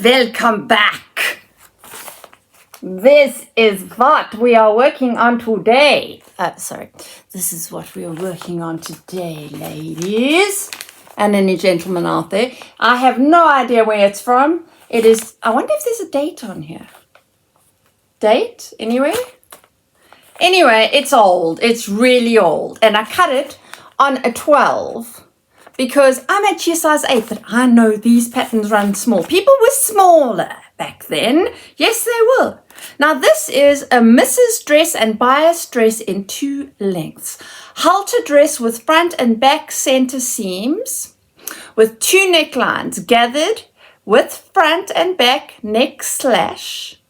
Welcome back. This is what we are working on today. This is what we are working on today, ladies and any gentlemen out there. I have no idea where it's from. It is, I wonder if there's a date on here. Date? Anyway, it's old. It's really old. And I cut it on a 12 because I'm actually a size 8, but I know these patterns run small. People were smaller back then. Yes, they were. Now, this is a Mrs. dress and bias dress in 2 lengths. Halter dress with front and back center seams with 2 necklines gathered with front and back neck slash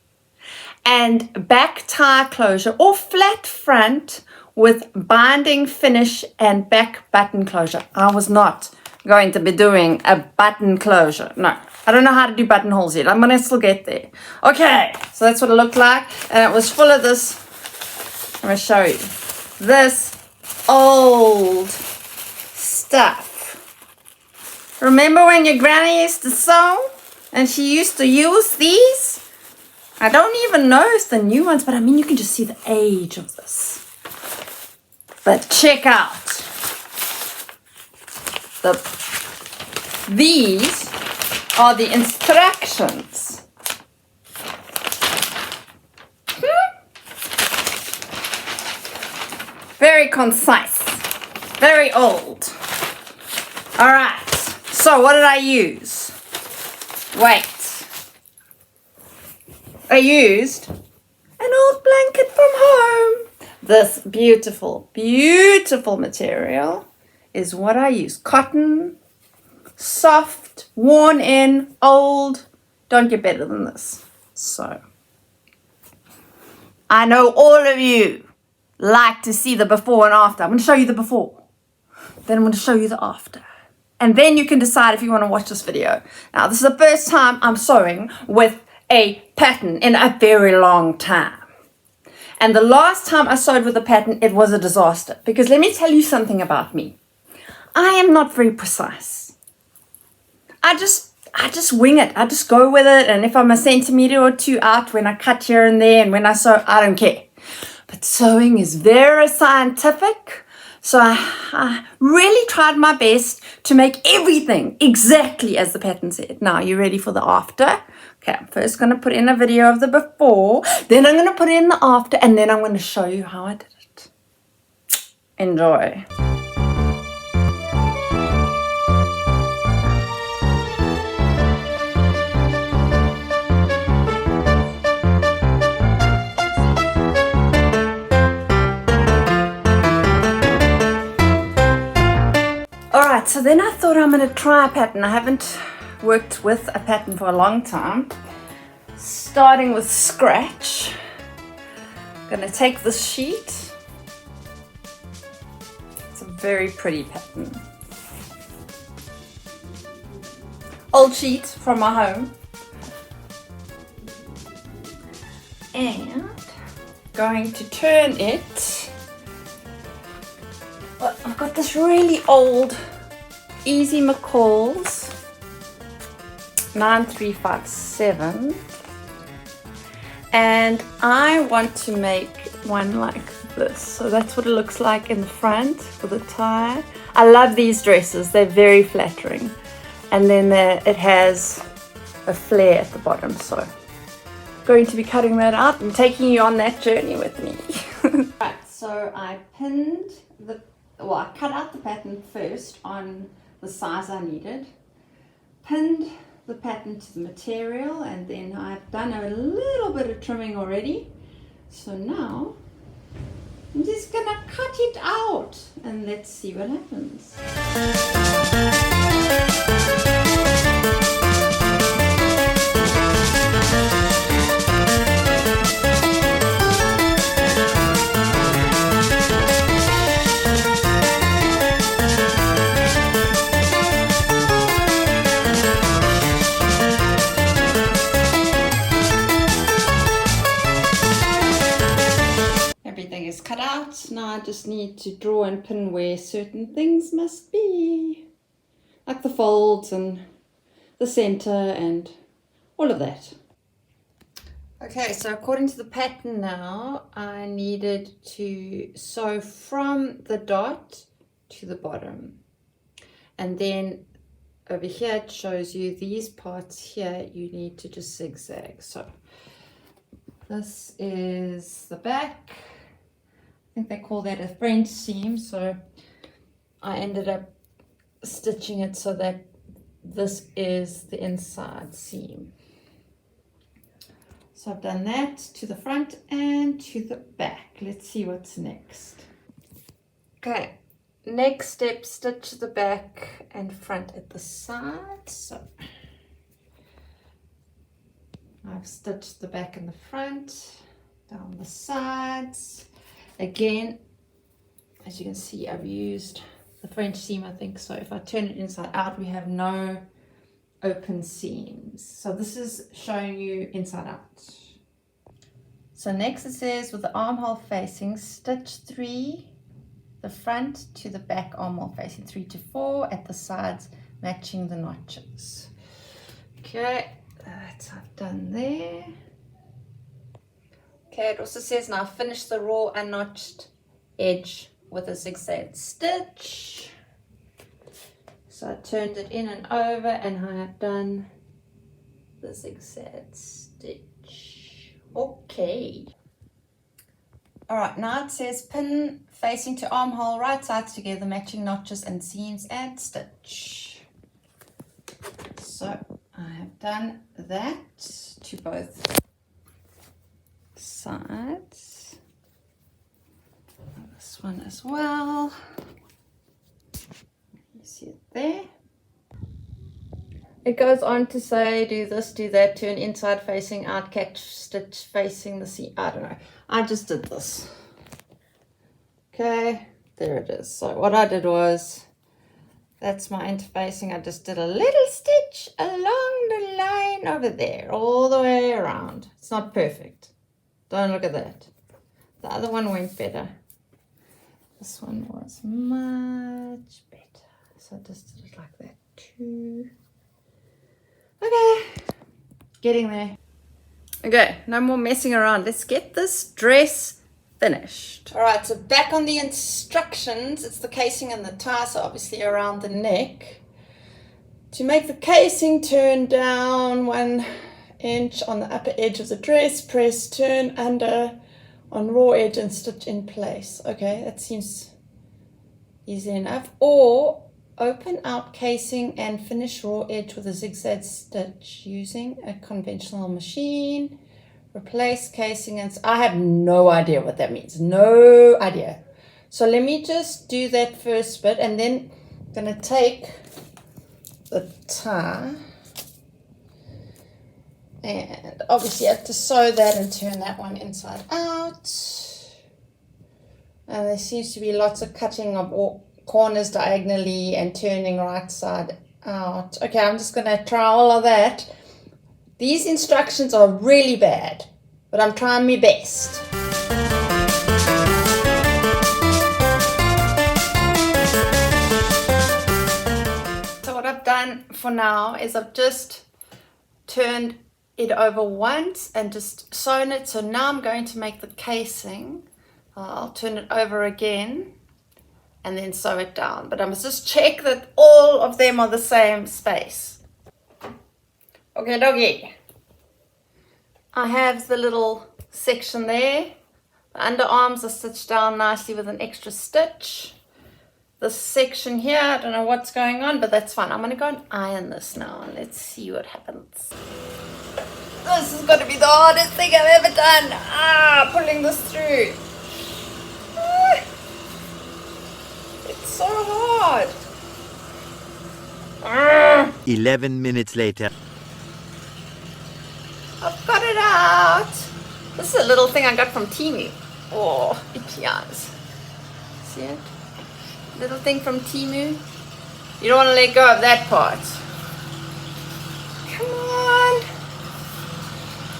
and back tie closure or flat front with binding finish and back button closure. I was not going to be doing a button closure. No, I don't know how to do buttonholes yet. I'm going to still get there. Okay, so that's what it looked like. And it was full of this. I'm going to show you. This old stuff. Remember when your granny used to sew and she used to use these? I don't even know if the new ones, but I mean, you can just see the age of this. But check out these are the instructions. Very concise, very old. All right, so what did I use? Wait. I used an old blanket from home. This beautiful, beautiful material is what I use. Cotton, soft, worn in, old. Don't get better than this. So, I know all of you like to see the before and after. I'm going to show you the before. Then I'm going to show you the after. And then you can decide if you want to watch this video. Now, this is the first time I'm sewing with a pattern in a very long time. And the last time I sewed with a pattern, it was a disaster. Because let me tell you something about me. I am not very precise. I just wing it. I just go with it. And if I'm a centimeter or 2 out when I cut here and there and when I sew, I don't care. But sewing is very scientific. So I really tried my best to make everything exactly as the pattern said. Now, you ready for the after? Okay, I'm first going to put in a video of the before, then I'm going to put in the after, and then I'm going to show you how I did it. Enjoy. Alright, so then I thought I'm going to try a pattern. I haven't worked with a pattern for a long time. Starting with scratch. I'm going to take this sheet. It's a very pretty pattern. Old sheet from my home. And going to turn it. Well, I've got this really old Easy McCall's 9357 and I want to make one like this. So that's what it looks like in the front with a tie. I love these dresses. They're very flattering. And then it has a flare at the bottom. So I'm going to be cutting that out and taking you on that journey with me. Right, so I cut out the pattern first on the size I needed, pinned the pattern to the material, and then I've done a little bit of trimming already. So now I'm just gonna cut it out and let's see what happens. Everything is cut out. Now I just need to draw and pin where certain things must be. Like the folds and the center and all of that. Okay, so according to the pattern now, I needed to sew from the dot to the bottom. And then over here it shows you these parts here you need to just zigzag. So this is the back. I think they call that a French seam. So I ended up stitching it so that this is the inside seam. So I've done that to the front and to the back. Let's see what's next. Okay, next step, stitch the back and front at the side. So I've stitched the back and the front, down the sides. Again, as you can see, I've used the French seam, I think. So if I turn it inside out, we have no open seams. So this is showing you inside out. So next it says, with the armhole facing, stitch 3, the front to the back armhole facing, 3 to 4 at the sides, matching the notches. Okay, that's I've done there. Okay, it also says now finish the raw unnotched edge with a zigzag stitch. So I turned it in and over and I have done the zigzag stitch. Okay. Alright, now it says pin facing to armhole, right sides together, matching notches and seams and stitch. So I have done that to both sides. This one as well. You see it there. It goes on to say do this, do that, turn inside facing out, catch stitch facing the seam. I don't know. I just did this. Okay, there it is. So what I did was, that's my interfacing. I just did a little stitch along the line over there, all the way around. It's not perfect. Don't look at that. The other one went better. This one was much better. So I just did it like that too. Okay, getting there. Okay, no more messing around. Let's get this dress finished. All right, so back on the instructions. It's the casing and the tie, so obviously around the neck. To make the casing, turn down 1 inch on the upper edge of the dress, press, turn under on raw edge and stitch in place. Okay, that seems easy enough. Or open out casing and finish raw edge with a zigzag stitch using a conventional machine. Replace casing and I have no idea what that means. No idea. So let me just do that first bit and then I'm going to take the tie and obviously you have to sew that and turn that one inside out. And there seems to be lots of cutting of corners diagonally and turning right side out. Okay, I'm just going to try all of that. These instructions are really bad, but I'm trying my best. So what I've done for now is I've just turned it over once and just sewn it. So now I'm going to make the casing. I'll turn it over again and then sew it down. But I must just check that all of them are the same space. Okay, doggy. I have the little section there. The underarms are stitched down nicely with an extra stitch. This section here, I don't know what's going on, but that's fine. I'm going to go and iron this now and let's see what happens. This is going to be the hardest thing I've ever done. Pulling this through. It's so hard. 11 minutes later. I've got it out. This is a little thing I got from Temu. Oh, itchy eyes. See it? Little thing from Temu. You don't want to let go of that part. Come on.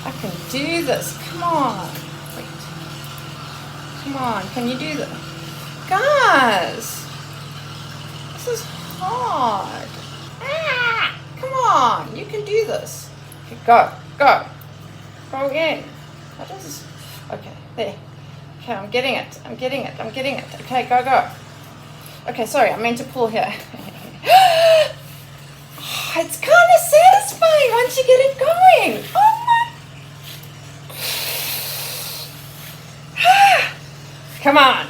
I can do this. Come on. Wait. Come on. Can you do this? Guys. This is hard. Come on. You can do this. Okay, go. Go in. What is this? Okay, there. Okay, I'm getting it. Okay, go. Okay, sorry, I meant to pull here. It's kind of satisfying once you get it going. Oh my. Come on.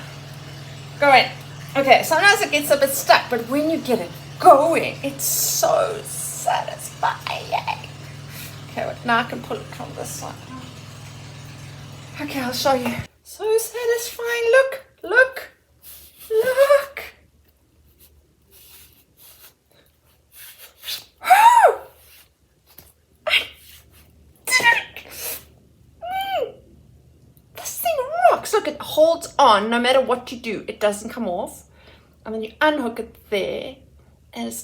Go in. Okay, sometimes it gets a bit stuck, but when you get it going, it's so satisfying. Okay, well, now I can pull it from this side. Okay, I'll show you. So satisfying. Look. I did it. This thing rocks. Look, it holds on no matter what you do. It doesn't come off. And then you unhook it there. And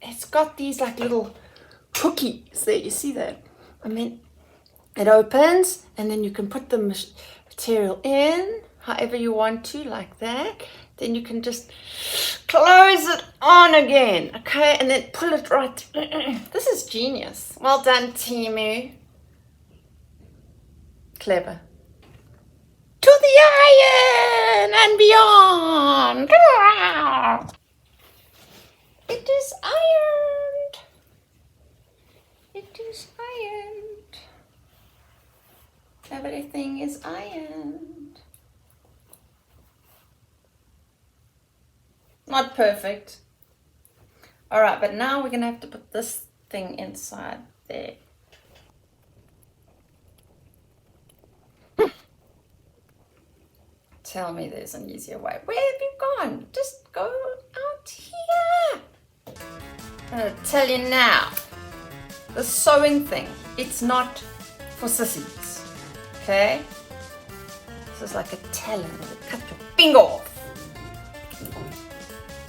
it's got these like little hookies there. You see that? And then it opens. And then you can put the material in however you want to, like that. Then you can just close it on again, okay? And then pull it right. This is genius. Well done, Timu. Clever. To the iron and beyond. It is ironed. It is ironed. Everything is ironed. Not perfect. Alright, but now we're going to have to put this thing inside there. Tell me there's an easier way. Where have you gone? Just go out here. I'm going to tell you now. The sewing thing, it's not for sissies. Okay? This is like a talon. It'll cut your finger off.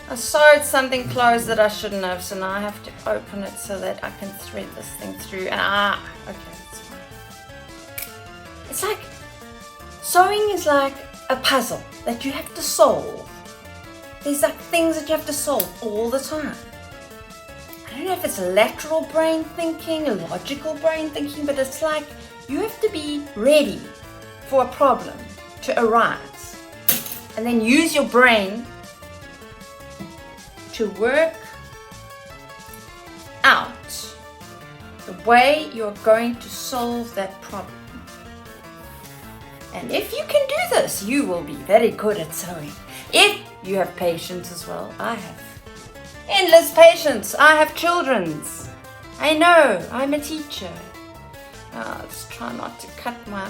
I sewed something closed that I shouldn't have, so now I have to open it so that I can thread this thing through. And okay, that's fine. It's like, sewing is like a puzzle that you have to solve. There's like things that you have to solve all the time. I don't know if it's lateral brain thinking, logical brain thinking, but it's like you have to be ready for a problem to arise. And then use your brain to work out the way you're going to solve that problem. And if you can do this, you will be very good at sewing. If you have patience as well, I have endless patience. I have children's. I know, I'm a teacher. Now let's try not to cut my...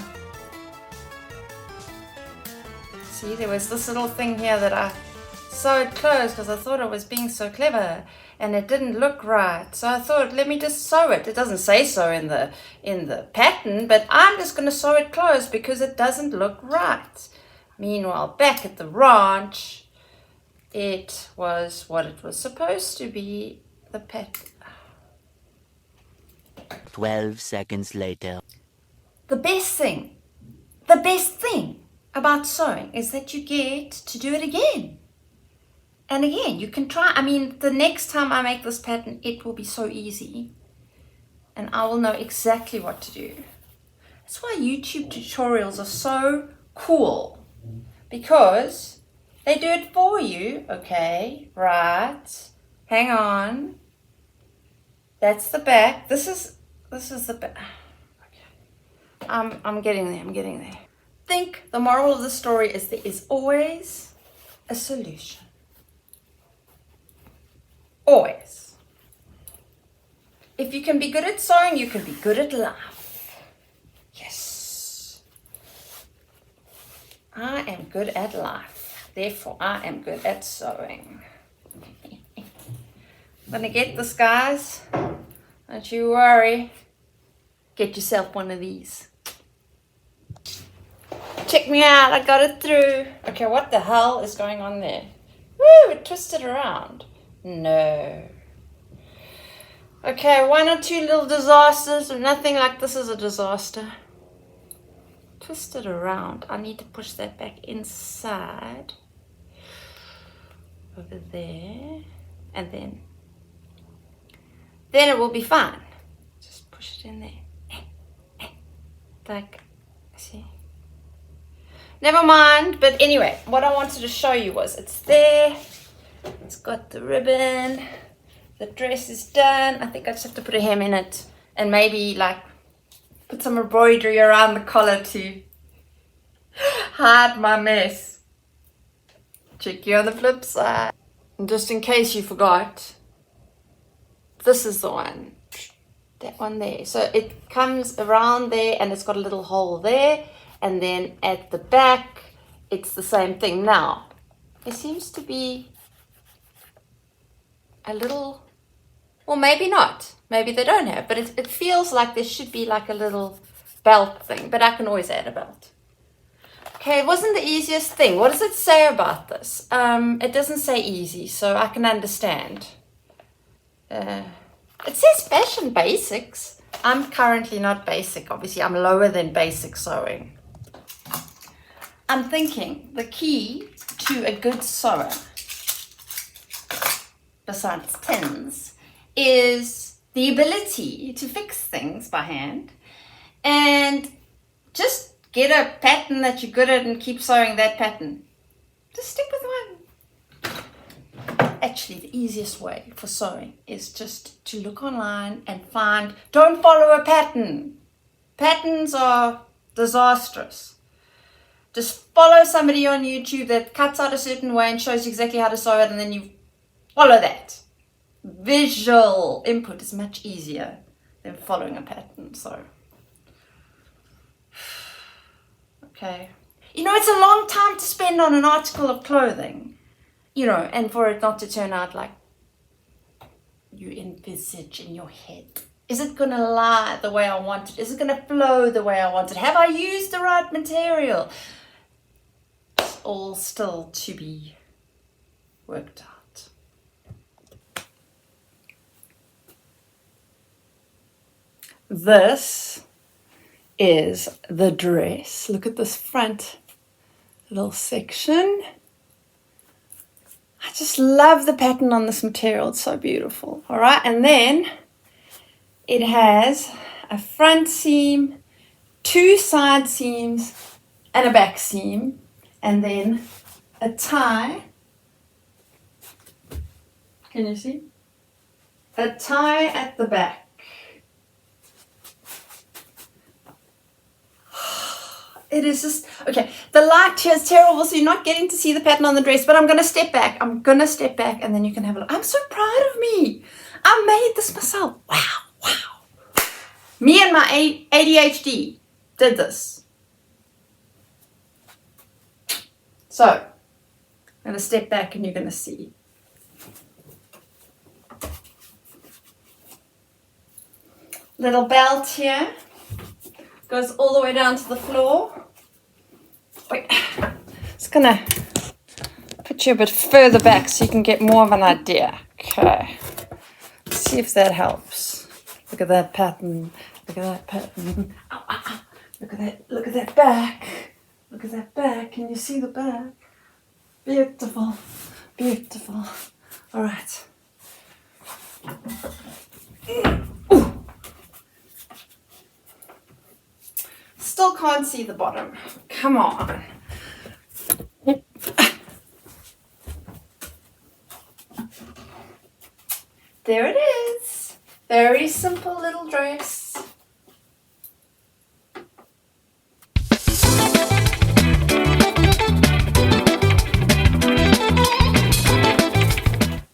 See, there was this little thing here that I sewed closed because I thought I was being so clever and it didn't look right. So I thought, let me just sew it. It doesn't say so in the pattern, but I'm just going to sew it closed because it doesn't look right. Meanwhile, back at the ranch, it was what it was supposed to be, the pattern. 12 seconds later. The best thing about sewing is that you get to do it again. And again, you can try. I mean, the next time I make this pattern, it will be so easy. And I will know exactly what to do. That's why YouTube tutorials are so cool. Because they do it for you. Okay, right. Hang on. That's the back. This is the back. Okay. I'm getting there. I think the moral of the story is there is always a solution. Always. If you can be good at sewing, you can be good at life. Yes. I am good at life. Therefore, I am good at sewing. I'm gonna get this, guys. Don't you worry. Get yourself one of these. Check me out, I got it through. Okay, what the hell is going on there? Woo, it twisted around. No. Okay, 1 or 2 little disasters. Nothing like this is a disaster. Twist it around. I need to push that back inside. Over there. And then it will be fine. Just push push it in there. Like, see? Never mind. But anyway, what I wanted to show you was it's there. It's got the ribbon. The dress is done. I think I just have to put a hem in it and maybe like put some embroidery around the collar to hide my mess. Check you on the flip side. And just in case you forgot, this is the one. That one there. So it comes around there and it's got a little hole there. And then at the back, it's the same thing. Now, there seems to be a little, or maybe not. Maybe they don't have, but it feels like there should be like a little belt thing, but I can always add a belt. Okay, it wasn't the easiest thing. What does it say about this? It doesn't say easy, so I can understand. It says fashion basics. I'm currently not basic, obviously. I'm lower than basic sewing. I'm thinking the key to a good sewer, besides tins, is the ability to fix things by hand and just get a pattern that you're good at and keep sewing that pattern. Just stick with one. Actually, the easiest way for sewing is just to look online and find, don't follow a pattern. Patterns are disastrous. Just follow somebody on YouTube that cuts out a certain way and shows you exactly how to sew it, and then you follow that. Visual input is much easier than following a pattern, so. Okay. You know, it's a long time to spend on an article of clothing, you know, and for it not to turn out like you envisage in your head. Is it going to lie the way I want it? Is it going to flow the way I want it? Have I used the right material? It's all still to be worked out. This is the dress. Look at this front little section. I just love the pattern on this material. It's so beautiful. All right, and then it has a front seam, 2 side seams, and a back seam, and then a tie. Can you see? A tie at the back. It is just, okay, the light here is terrible, so you're not getting to see the pattern on the dress, but I'm going to step back. I'm going to step back, and then you can have a look. I'm so proud of me. I made this myself. Wow. Me and my ADHD did this. So, I'm going to step back, and you're going to see. Little belt here. Goes all the way down to the floor. Wait, it's gonna put you a bit further back so you can get more of an idea. Okay, let's see if that helps. Look at that pattern. Look at that pattern. Ow, ow, ow. Look at that. Look at that back. Look at that back. Can you see the back? Beautiful, beautiful. All right. Still can't see the bottom. Come on. There it is. Very simple little dress.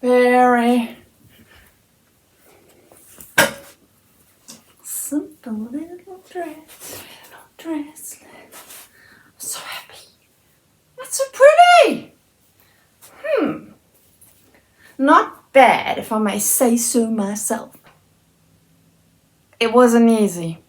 Very simple little dress. Dress. I'm so happy. That's so pretty. Not bad, if I may say so myself. It wasn't easy.